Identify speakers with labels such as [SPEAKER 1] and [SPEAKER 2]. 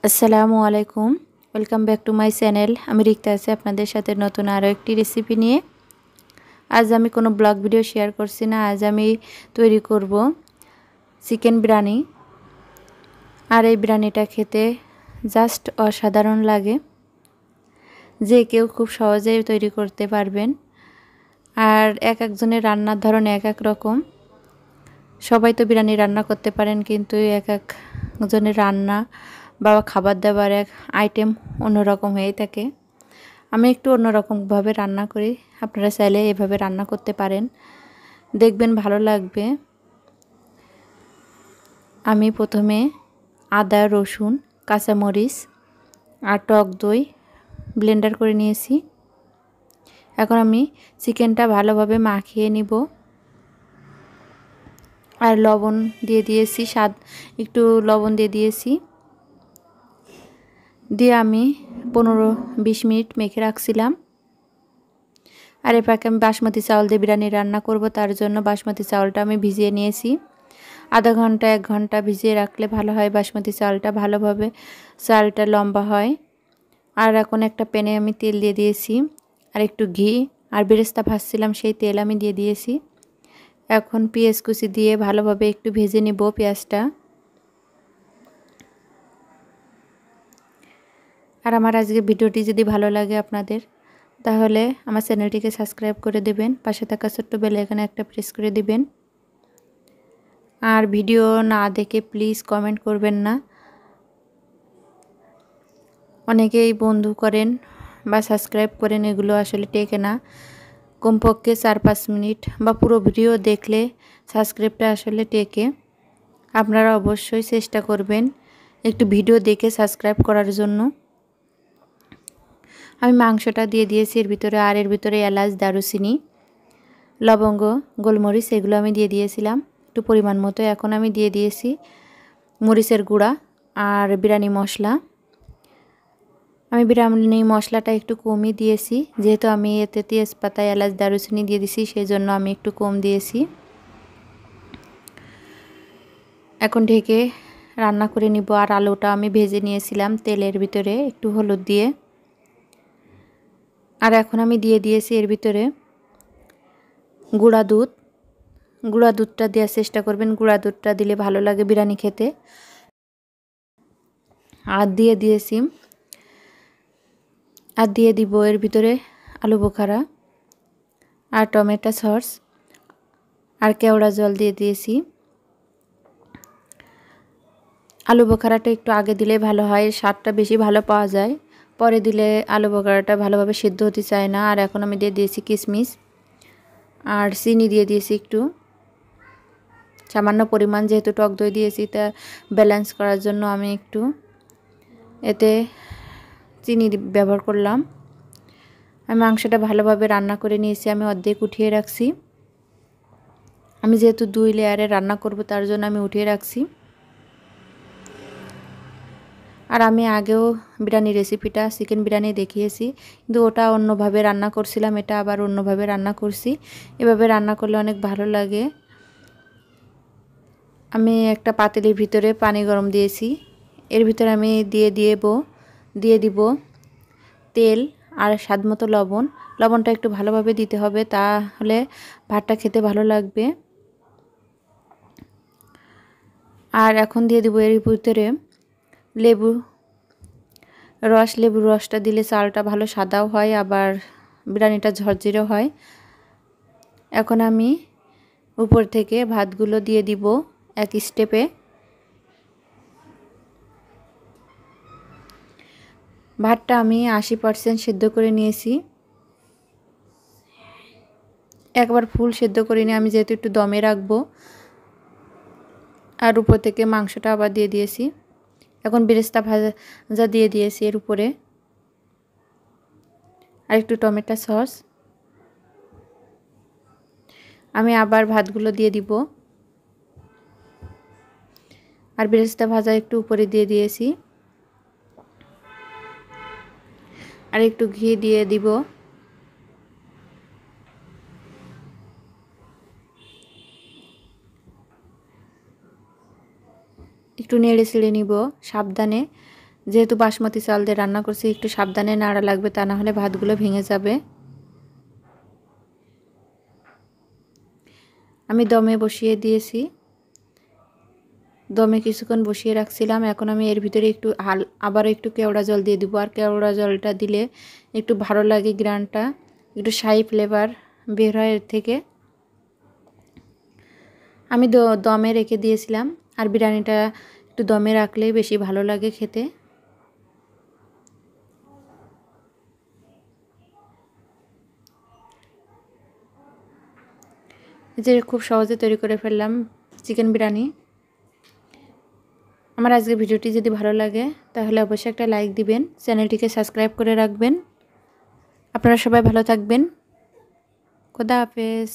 [SPEAKER 1] আসসালামু আলাইকুম, welcome back to my channel. আমি রিক্তা আছি আপনাদের সাথে নতুন আরও একটি রেসিপি নিয়ে। আজ আমি কোনো ব্লগ ভিডিও শেয়ার করছি না। আজ আমি তৈরি করব চিকেন বিরিয়ানি। আর এই বিরিয়ানিটা খেতে জাস্ট অসাধারণ লাগে, যে কেউ খুব সহজেই তৈরি করতে পারবেন। আর এক একজনের রান্নার ধরন এক এক রকম। সবাই তো বিরিয়ানি রান্না করতে পারেন, কিন্তু এক একজনের রান্না বা খাবার দাবার এক আইটেম অন্যরকম হয়ে থাকে। আমি একটু অন্যরকমভাবে রান্না করি, আপনারা চাইলে এভাবে রান্না করতে পারেন, দেখবেন ভালো লাগবে। আমি প্রথমে আদা, রসুন, কাঁচামরিচ আর টক দই ব্লেন্ডার করে নিয়েছি। এখন আমি চিকেনটা ভালোভাবে মাখিয়ে নিব। আর লবণ দিয়ে দিয়েছি, স্বাদ একটু লবণ দিয়ে দিয়েছি, দিয়ে আমি 15-20 মিনিট মেখে রাখছিলাম। আর এর পাকে আমি বাসমতি চাউল দিয়ে বিরিয়ানি রান্না করব, তার জন্য বাসমতি চাউলটা আমি ভিজিয়ে নিয়েছি। আধা ঘন্টা 1 ঘন্টা ভিজিয়ে রাখলে ভালো হয়, বাসমতি চালটা ভালোভাবে চালটা লম্বা হয়। আর এখন একটা প্যানে আমি তেল দিয়ে দিয়েছি, আর একটু ঘি আর বেরেস্তা ভাজছিলাম সেই তেল আমি দিয়ে দিয়েছি। এখন পেঁয়াজ কুচি দিয়ে ভালোভাবে একটু ভেজে নিব পেঁয়াজটা। আর আমার আজকে ভিডিওটি যদি ভালো লাগে আপনাদের, তাহলে আমার চ্যানেলটিকে সাবস্ক্রাইব করে দেবেন, পাশে থাকা ছোট্ট বেল আইকনে একটা প্রেস করে দিবেন। আর ভিডিও না দেখে প্লিজ কমেন্ট করবেন না। অনেকেই বন্ধু করেন বা সাবস্ক্রাইব করেন, এগুলো আসলে টেকে না। কমপক্ষে 4-5 মিনিট বা পুরো ভিডিও দেখলে সাবস্ক্রাইবটা আসলে টেকে। আপনারা অবশ্যই চেষ্টা করবেন একটু ভিডিও দেখে সাবস্ক্রাইব করার জন্য। আমি মাংসটা দিয়ে দিয়েছি এর ভিতরে, আর এর ভিতরে এলাচ, দারুচিনি, লবঙ্গ, গোলমরিচ এগুলো আমি দিয়ে দিয়েছিলাম একটু পরিমাণ মতো। এখন আমি দিয়ে দিয়েছি মরিচের গুঁড়া আর বিরিয়ানি মশলা। আমি বিরিয়ানি মশলাটা একটু কমই দিয়েছি, যেহেতু আমি এতে তেজপাতা, এলাচ, দারুচিনি দিয়ে দিয়েছি, সেই জন্য আমি একটু কম দিয়েছি। এখন ঢেকে রান্না করে নিব। আর আলুটা আমি ভেজে নিয়েছিলাম তেলের ভিতরে একটু হলুদ দিয়ে। আর এখন আমি দিয়ে দিয়েছি এর ভিতরে গুঁড়া দুধ। গুঁড়া দুধটা দেওয়ার চেষ্টা করবেন, গুঁড়া দুধটা দিলে ভালো লাগে বিরিয়ানি খেতে। আর দিয়ে দিব এর ভিতরে আলু বোখারা আর টমেটো সস আর কেওড়া জল দিয়ে দিয়েছি। আলু বোখারাটা একটু আগে দিলে ভালো হয়, স্বাদটা বেশি ভালো পাওয়া যায়। পরে দিলে আলু বোখারাটা ভালোভাবে সিদ্ধ হতে চায় না। আর এখন আমি দিয়ে দিয়েছি কিশমিশ আর চিনি দিয়ে দিয়েছি একটু সামান্য পরিমাণ, যেহেতু টক দই দিয়েছি তা ব্যালেন্স করার জন্য আমি একটু এতে চিনি ব্যবহার করলাম। আমি মাংসটা ভালোভাবে রান্না করে নিয়েছি, আমি অর্ধেক উঠিয়ে রাখছি। আমি যেহেতু 2 লেয়ারে রান্না করব, তার জন্য আমি উঠিয়ে রাখছি। আর আমি আগেও বিরিয়ানি রেসিপিটা চিকেন বিরিয়ানি দেখিয়েছি, কিন্তু ওটা অন্যভাবে রান্না করছিলাম, এটা আবার অন্যভাবে রান্না করছি। এভাবে রান্না করলে অনেক ভালো লাগে। আমি একটা পাতিলের ভিতরে পানি গরম দিয়েছি, এর ভিতরে আমি দিয়ে দিব তেল আর স্বাদমতো লবণ। লবণটা একটু ভালোভাবে দিতে হবে, তাহলে ভাতটা খেতে ভালো লাগবে। আর এখন দিয়ে দিব এর ভিতরে লেবুর রসটা দিলে চালটা ভালো সাদাও হয়, আবার বিরিয়ানিটা ঝরঝরে হয়। এখন আমি উপর থেকে ভাতগুলো দিয়ে দিব এক স্টেপে। ভাতটা আমি 80% সেদ্ধ করে নিয়েছি, একবার ফুল সেদ্ধ করে নিয়ে আমি যেহেতু একটু দমে রাখবো। আর উপর থেকে মাংসটা আবার দিয়ে দিয়েছি। এখন বেরেস্তা ভাজা দিয়ে দিয়েছি এর উপরে, আর একটু টমেটো সস। আমি আবার ভাতগুলো দিয়ে দিব, আর বেরেস্তা ভাজা একটু উপরে দিয়ে দিয়েছি, আর একটু ঘি দিয়ে দিব। একটু নেড়ে ছেড়ে নিব সাবধানে, যেহেতু বাসমতি চাল দিয়ে রান্না করছি একটু সাবধানে নাড়া লাগবে, তা না হলে ভাতগুলো ভেঙে যাবে। আমি দমে বসিয়ে দিয়েছি, দমে কিছুক্ষণ বসিয়ে রাখছিলাম। এখন আমি এর ভিতরে একটু আবারও একটু কেওড়া জল দিয়ে দিব। আর কেওড়া জলটা দিলে একটু ভালো লাগে, গ্রানটা একটু শাহি ফ্লেভার বের হয় এর থেকে। আমি দমে রেখে দিয়েছিলাম, আর বিরিয়ানিটা একটু দমে রাখলেই বেশি ভালো লাগে খেতে। যে খুব সহজে তৈরি করে ফেললাম চিকেন বিরিয়ানি। আমার আজকের ভিডিওটি যদি ভালো লাগে তাহলে অবশ্যই একটা লাইক দিবেন, চ্যানেলটিকে সাবস্ক্রাইব করে রাখবেন। আপনারা সবাই ভালো থাকবেন। খোদা হাফেজ।